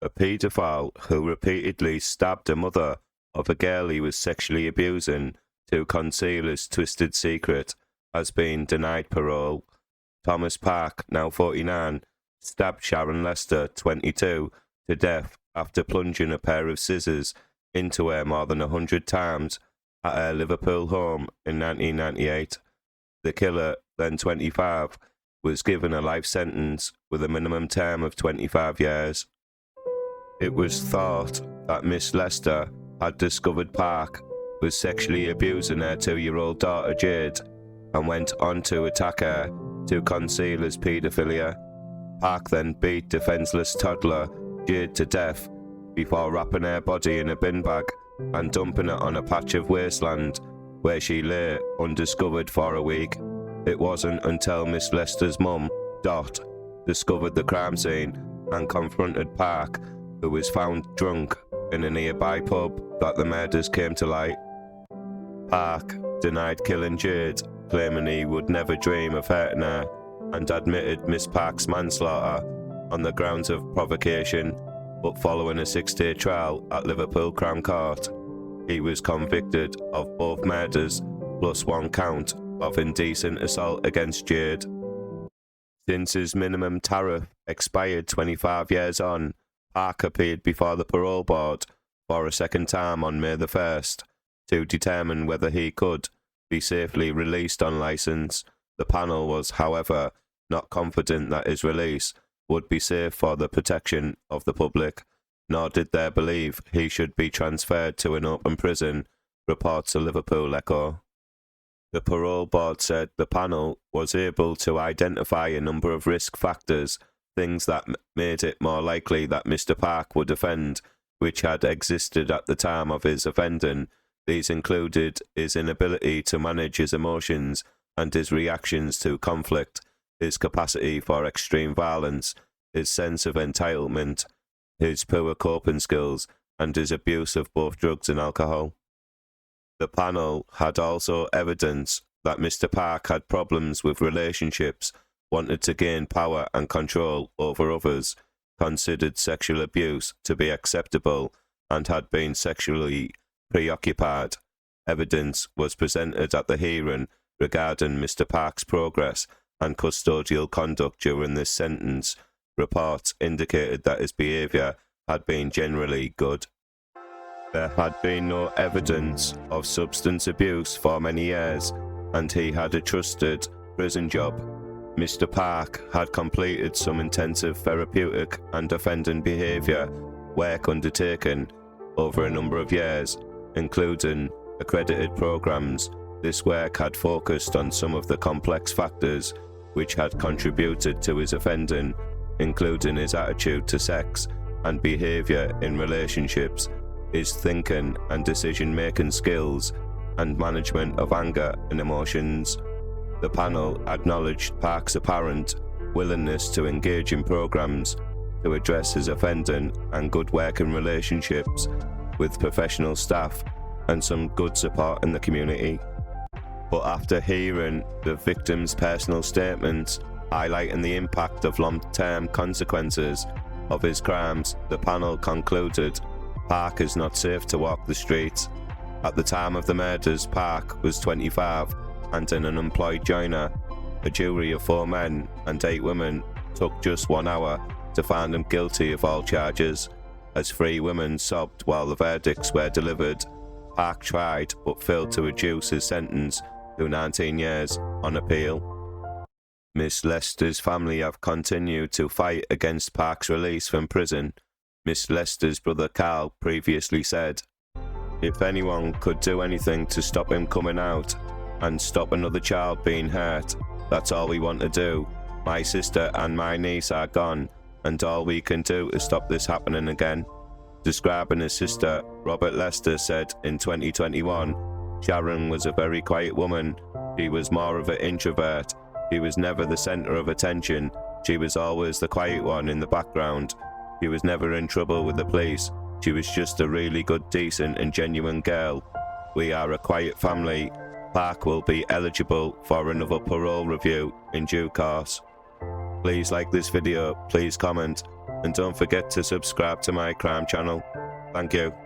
a paedophile who repeatedly stabbed a mother of a girl he was sexually abusing to conceal his twisted secret, has been denied parole. Thomas Park, now 49, stabbed Sharon Lester, 22, to death after plunging a pair of scissors into her more than 100 times at her Liverpool home in 1998. The killer, then 25, was given a life sentence with a minimum term of 25 years. It was thought that Miss Lester had discovered Park was sexually abusing her 2-year-old daughter Jade and went on to attack her to conceal his paedophilia. Park then beat defenceless toddler Jade to death before wrapping her body in a bin bag and dumping it on a patch of wasteland where she lay undiscovered for a week. It wasn't until Miss Lester's mum, Dot, discovered the crime scene and confronted Park, who was found drunk in a nearby pub, that the murders came to light. Park denied killing Jade, claiming he would never dream of hurting her, and admitted Miss Park's manslaughter on the grounds of provocation, but following a 6-day trial at Liverpool Crown Court, he was convicted of both murders plus 1 count of indecent assault against Jade. Since his minimum tariff expired 25 years on, Park appeared before the parole board for a second time on May the 1st to determine whether he could be safely released on licence. The panel was, however, not confident that his release would be safe for the protection of the public, nor did they believe he should be transferred to an open prison, reports the Liverpool Echo. The parole board said the panel was able to identify a number of risk factors, things that made it more likely that Mr. Park would offend, which had existed at the time of his offending. These included his inability to manage his emotions and his reactions to conflict, his capacity for extreme violence, his sense of entitlement, his poor coping skills, and his abuse of both drugs and alcohol. The panel had also evidence that Mr. Park had problems with relationships, wanted to gain power and control over others, considered sexual abuse to be acceptable, and had been sexually preoccupied. Evidence was presented at the hearing regarding Mr. Park's progress and custodial conduct during this sentence. Reports indicated that his behaviour had been generally good. There had been no evidence of substance abuse for many years, and he had a trusted prison job. Mr. Park had completed some intensive therapeutic and offending behaviour work undertaken over a number of years, including accredited programs. This work had focused on some of the complex factors which had contributed to his offending, including his attitude to sex and behaviour in relationships, his thinking and decision-making skills, and management of anger and emotions. The panel acknowledged Park's apparent willingness to engage in programs to address his offending and good working relationships with professional staff and some good support in the community. But after hearing the victim's personal statements highlighting the impact of long-term consequences of his crimes, the panel concluded Park is not safe to walk the streets. At the time of the murders, Park was 25 and an unemployed joiner. A jury of 4 men and 8 women took just 1 hour to find him guilty of all charges. As 3 women sobbed while the verdicts were delivered, Park tried but failed to reduce his sentence to 19 years on appeal. Miss Lester's family have continued to fight against Park's release from prison. Miss Lester's brother Carl previously said, "If anyone could do anything to stop him coming out and stop another child being hurt, that's all we want to do. My sister and my niece are gone, and all we can do is stop this happening again." Describing his sister, Robert Lester said in 2021, Sharon was a very quiet woman. She was more of an introvert. She was never the centre of attention. She was always the quiet one in the background. She was never in trouble with the police. She was just a really good, decent and genuine girl. We are a quiet family. Park will be eligible for another parole review in due course. Please like this video, please comment, and don't forget to subscribe to my crime channel. Thank you.